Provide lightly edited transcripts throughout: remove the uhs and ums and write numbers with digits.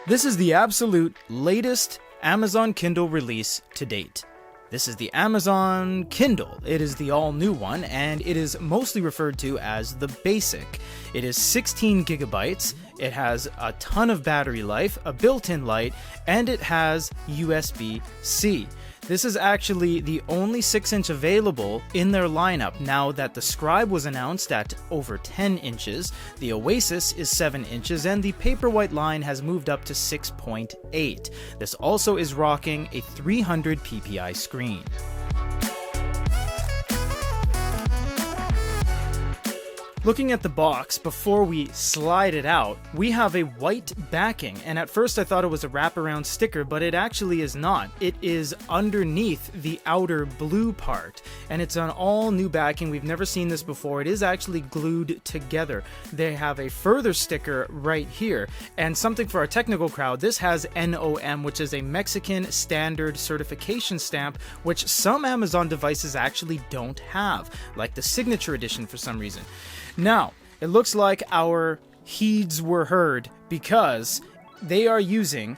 This is the absolute latest Amazon Kindle release to date. This is the Amazon Kindle. It is the all-new one, and it is mostly referred to as the Basic. It is 16 gigabytes, it has a ton of battery life, a built-in light, and it has USB-C. This is actually the only 6-inch available in their lineup now that the Scribe was announced at over 10 inches, the Oasis is 7 inches, and the Paperwhite line has moved up to 6.8. This also is rocking a 300 ppi screen. Looking at the box, before we slide it out, we have a white backing, and at first I thought it was a wraparound sticker, but it actually is not. It is underneath the outer blue part, and it's an all new backing. We've never seen this before. It is actually glued together. They have a further sticker right here, and something for our technical crowd, this has NOM, which is a Mexican standard certification stamp, which some Amazon devices actually don't have, like the Signature Edition for some reason. Now, it looks like our heeds were heard because they are using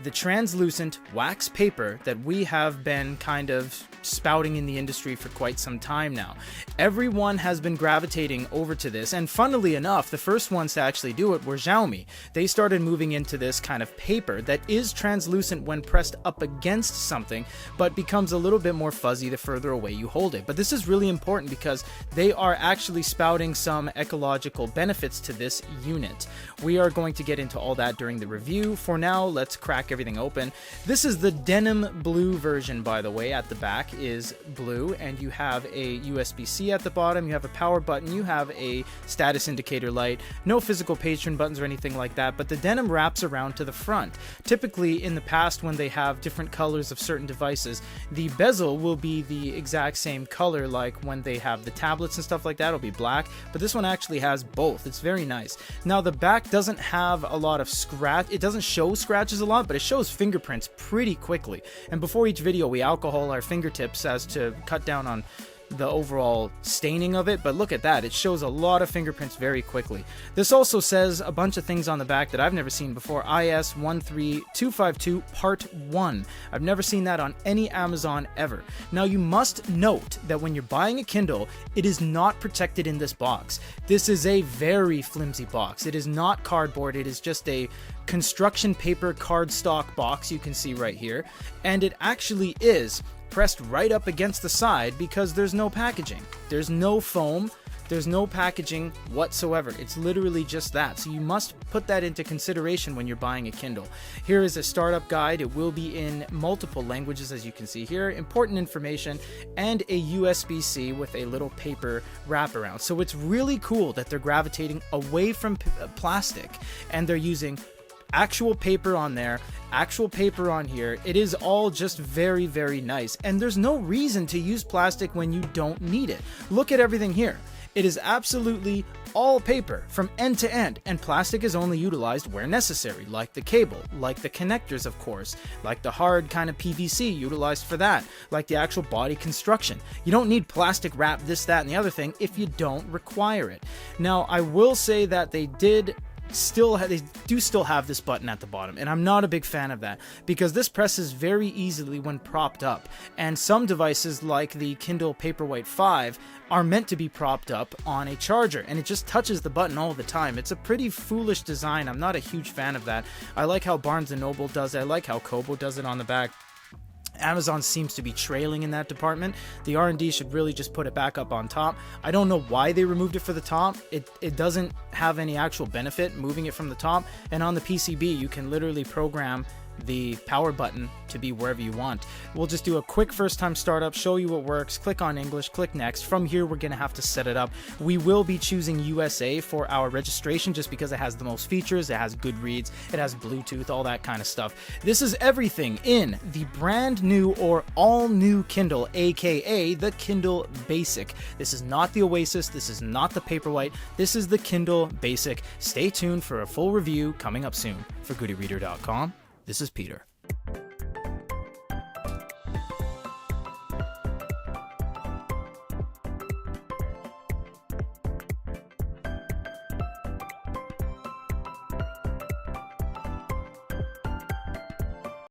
the translucent wax paper that we have been kind of spouting in the industry for quite some time now. Everyone has been gravitating over to this, and funnily enough, the first ones to actually do it were Xiaomi. They started moving into this kind of paper that is translucent when pressed up against something, but becomes a little bit more fuzzy the further away you hold it. But this is really important because they are actually spouting some ecological benefits to this unit. We are going to get into all that during the review. For now, let's crack everything open. This is the denim blue version, by the way. At the back is blue, and you have a USB-C at the bottom, you have a power button, you have a status indicator light, no physical patron buttons or anything like that, but the denim wraps around to the front. Typically in the past, when they have different colors of certain devices, the bezel will be the exact same color, like when they have the tablets and stuff like that, it'll be black, but this one actually has both. It's very nice. Now the back doesn't have a lot of scratch, it doesn't show scratches a lot, but it shows fingerprints pretty quickly, and before each video we alcohol our fingertips as to cut down on the overall staining of it, but look at that, it shows a lot of fingerprints very quickly. This also says a bunch of things on the back that I've never seen before. IS 13252 Part 1. I've never seen that on any Amazon ever. Now you must note that when you're buying a Kindle, it is not protected in this box. This is a very flimsy box. It is not cardboard, it is just a construction paper cardstock box you can see right here, and it actually is pressed right up against the side because there's no packaging. There's no foam, there's no packaging whatsoever. It's literally just that. So you must put that into consideration when you're buying a Kindle. Here is a startup guide. It will be in multiple languages, as you can see here. Important information, and a USB-C with a little paper wraparound. So it's really cool that they're gravitating away from plastic, and they're using actual paper on there, actual paper on here. It is all just very, very nice, and there's no reason to use plastic when you don't need it. Look at everything here. It is absolutely all paper from end to end, and plastic is only utilized where necessary, like the cable, like the connectors, of course, like the hard kind of PVC utilized for that, like the actual body construction. You don't need plastic wrap, this, that, and the other thing if you don't require it. Now, I will say that they do still have this button at the bottom, and I'm not a big fan of that because this presses very easily when propped up, and some devices like the Kindle Paperwhite 5 are meant to be propped up on a charger, and it just touches the button all the time. It's a pretty foolish design. I'm not a huge fan of that. I like how Barnes & Noble does it. I like how Kobo does it on the back. Amazon seems to be trailing in that department. The R&D should really just put it back up on top. I don't know why they removed it for the top. It doesn't have any actual benefit moving it from the top, and on the PCB you can literally program the power button to be wherever you want. We'll just do a quick first time startup, show you what works, click on English, click next. From here we're gonna have to set it up. We will be choosing USA for our registration just because it has the most features, it has good reads, it has Bluetooth, all that kind of stuff. This is everything in the brand new or all new Kindle, aka the Kindle Basic. This is not the Oasis, this is not the Paperwhite, this is the Kindle Basic. Stay tuned for a full review coming up soon. For GoodyReader.com, this is Peter.